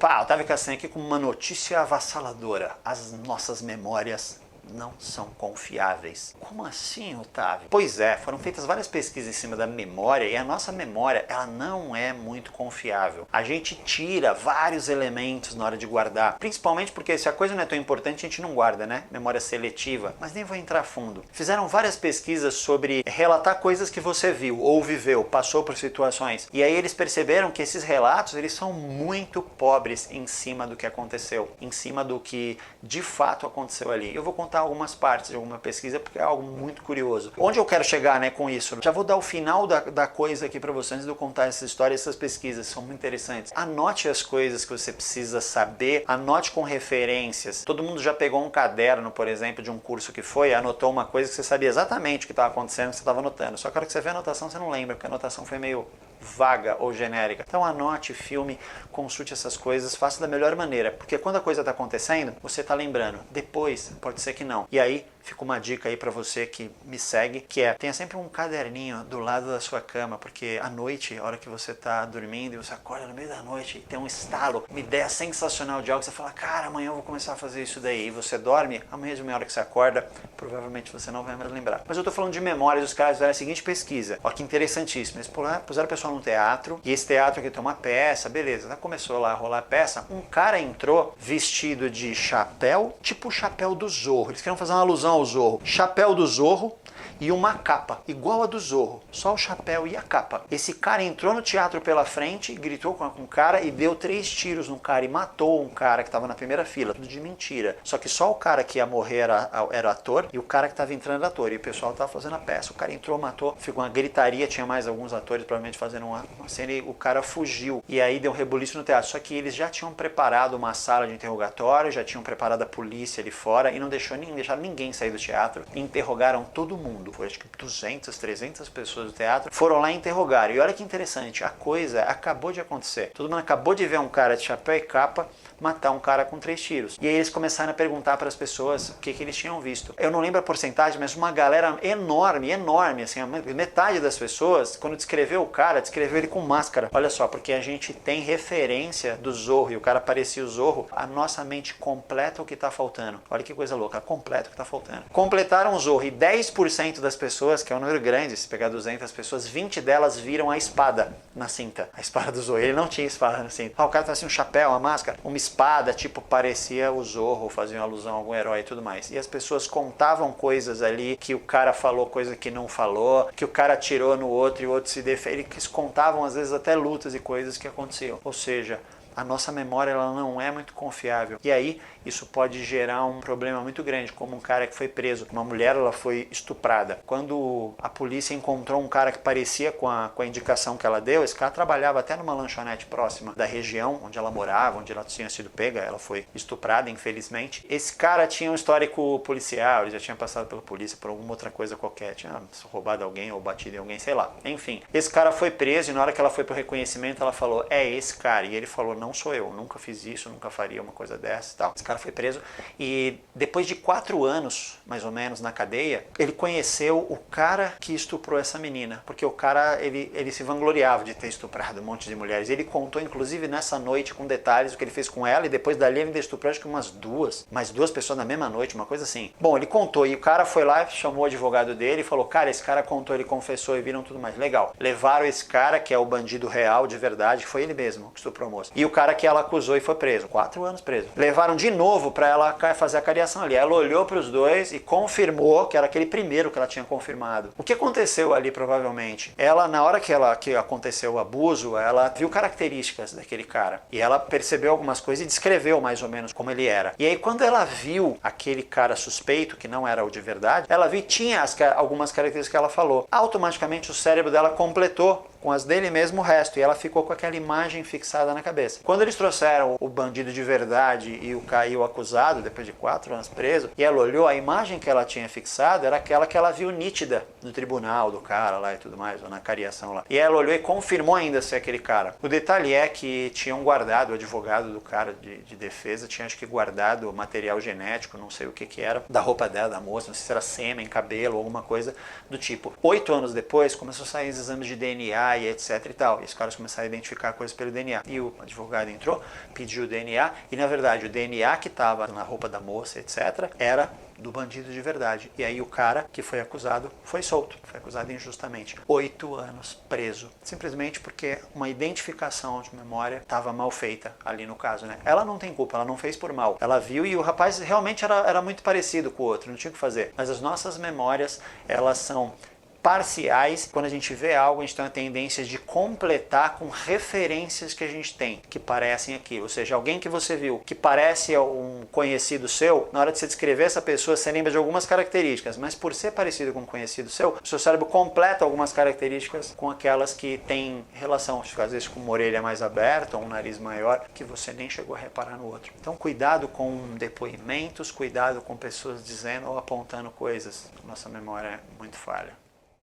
Opa, Otávio Castanho aqui com uma notícia avassaladora. As nossas memórias não são confiáveis. Como assim, Otávio? Pois é, foram feitas várias pesquisas em cima da memória e a nossa memória, ela não é muito confiável. A gente tira vários elementos na hora de guardar, principalmente porque se a coisa não é tão importante, a gente não guarda, né? Memória seletiva, mas nem vou entrar a fundo. Fizeram várias pesquisas sobre relatar coisas que você viu ou viveu, passou por situações. E aí eles perceberam que esses relatos, eles são muito pobres em cima do que aconteceu, em cima do que de fato aconteceu ali. Eu vou contar algumas partes de alguma pesquisa porque é algo muito curioso. Onde eu quero chegar, né, com isso? Já vou dar o final da coisa aqui para vocês antes de eu contar essa história. Essas pesquisas são muito interessantes. Anote as coisas que você precisa saber, anote com referências. Todo mundo já pegou um caderno, por exemplo, de um curso que foi, anotou uma coisa que você sabia exatamente o que estava acontecendo, que você estava anotando. Só que a hora que você vê a anotação, você não lembra, porque a anotação foi meio vaga ou genérica. Então anote, filme, consulte essas coisas, faça da melhor maneira, porque quando a coisa está acontecendo, você está lembrando. Depois, pode ser que não. E aí, fica uma dica aí para você que me segue, que é, tenha sempre um caderninho do lado da sua cama, porque à noite, a hora que você está dormindo e você acorda no meio da noite e tem um estalo, uma ideia sensacional de algo, você fala, cara, amanhã eu vou começar a fazer isso daí. E você dorme, amanhã de meia hora que você acorda, provavelmente você não vai mais lembrar. Mas eu tô falando de memórias, os caras fizeram a seguinte pesquisa, ó que interessantíssimo, eles puseram o pessoal num teatro, e esse teatro aqui tem uma peça, beleza, já começou lá a rolar a peça, um cara entrou vestido de chapéu, tipo o chapéu do Zorro, eles queriam fazer uma alusão ao Zorro, chapéu do Zorro e uma capa, igual a do Zorro, só o chapéu e a capa. Esse cara entrou no teatro pela frente, gritou com o cara e deu 3 tiros no cara e matou um cara que estava na primeira fila, tudo de mentira. Só que só o cara que ia morrer era ator e o cara que estava entrando era ator, e o pessoal estava fazendo a peça. O cara entrou, matou, ficou uma gritaria, tinha mais alguns atores provavelmente fazendo uma cena e o cara fugiu. E aí deu um rebuliço no teatro, só que eles já tinham preparado uma sala de interrogatório, já tinham preparado a polícia ali fora e não deixaram ninguém sair do teatro, e interrogaram todo mundo. Foi acho que 200, 300 pessoas do teatro, foram lá e interrogaram. E olha que interessante, a coisa acabou de acontecer. Todo mundo acabou de ver um cara de chapéu e capa matar um cara com 3 tiros. E aí eles começaram a perguntar para as pessoas o que eles tinham visto. Eu não lembro a porcentagem, mas uma galera enorme, assim, metade das pessoas, quando descreveu o cara, descreveu ele com máscara. Olha só, porque a gente tem referência do Zorro, e o cara parecia o Zorro, a nossa mente completa o que está faltando. Olha que coisa louca, completa o que está faltando. Completaram o Zorro, e 10% das pessoas, que é um número grande, se pegar 200 pessoas, 20 delas viram a espada na cinta. A espada do Zorro, ele não tinha espada na cinta. O cara tá assim, um chapéu, uma máscara, uma espada, tipo, parecia o Zorro, fazia uma alusão a algum herói e tudo mais. E as pessoas contavam coisas ali, que o cara falou coisa que não falou, que o cara atirou no outro e o outro se defendeu. Eles contavam, às vezes, até lutas e coisas que aconteciam. Ou seja, a nossa memória ela não é muito confiável. E aí, isso pode gerar um problema muito grande, como um cara que foi preso. Uma mulher, ela foi estuprada. Quando a polícia encontrou um cara que parecia com a indicação que ela deu, esse cara trabalhava até numa lanchonete próxima da região onde ela morava, onde ela tinha sido pega. Ela foi estuprada, infelizmente. Esse cara tinha um histórico policial, ele já tinha passado pela polícia por alguma outra coisa qualquer. Tinha roubado alguém ou batido em alguém, sei lá. Enfim, esse cara foi preso e na hora que ela foi pro reconhecimento, ela falou, é esse cara. E ele falou, não sou eu, nunca fiz isso, nunca faria uma coisa dessa e tal. Esse cara foi preso e depois de 4 anos, mais ou menos, na cadeia, ele conheceu o cara que estuprou essa menina, porque o cara, ele se vangloriava de ter estuprado um monte de mulheres. Ele contou, inclusive, nessa noite, com detalhes, o que ele fez com ela, e depois dali ele ainda estuprou, acho que mais duas pessoas na mesma noite, uma coisa assim. Bom, ele contou, e o cara foi lá, chamou o advogado dele e falou, cara, esse cara contou, ele confessou e viram tudo mais. Legal. Levaram esse cara, que é o bandido real, de verdade, que foi ele mesmo que estuprou a moça. E o cara que ela acusou e foi preso. 4 anos preso. Levaram de novo para ela fazer a cariação ali. Ela olhou para os dois e confirmou que era aquele primeiro que ela tinha confirmado. O que aconteceu ali, provavelmente? Ela, na hora que aconteceu o abuso, ela viu características daquele cara. E ela percebeu algumas coisas e descreveu mais ou menos como ele era. E aí, quando ela viu aquele cara suspeito, que não era o de verdade, ela viu que tinha algumas características que ela falou. Automaticamente, o cérebro dela completou com as dele mesmo o resto, e ela ficou com aquela imagem fixada na cabeça. Quando eles trouxeram o bandido de verdade e o acusado, depois de 4 anos preso, e ela olhou, a imagem que ela tinha fixado era aquela que ela viu nítida no tribunal do cara lá e tudo mais, ou na cariação lá. E ela olhou e confirmou ainda ser aquele cara. O detalhe é que tinham guardado, o advogado do cara de defesa tinha acho que guardado material genético, não sei o que era, da roupa dela, da moça, não sei se era sêmen, cabelo, alguma coisa do tipo. 8 anos depois, começou a sair os exames de DNA DNA e etc e tal. E os caras começaram a identificar coisas pelo DNA. E o advogado entrou, pediu o DNA e na verdade o DNA que estava na roupa da moça, etc, era do bandido de verdade. E aí o cara que foi acusado foi solto, foi acusado injustamente. 8 anos preso, simplesmente porque uma identificação de memória estava mal feita ali no caso, né? Ela não tem culpa, ela não fez por mal. Ela viu e o rapaz realmente era muito parecido com o outro, não tinha o que fazer. Mas as nossas memórias, elas são parciais. Quando a gente vê algo, a gente tem a tendência de completar com referências que a gente tem, que parecem aquilo. Ou seja, alguém que você viu, que parece um conhecido seu, na hora de você descrever essa pessoa, você lembra de algumas características, mas por ser parecido com um conhecido seu, o seu cérebro completa algumas características com aquelas que têm relação, às vezes com uma orelha mais aberta ou um nariz maior, que você nem chegou a reparar no outro. Então, cuidado com depoimentos, cuidado com pessoas dizendo ou apontando coisas. Nossa memória é muito falha.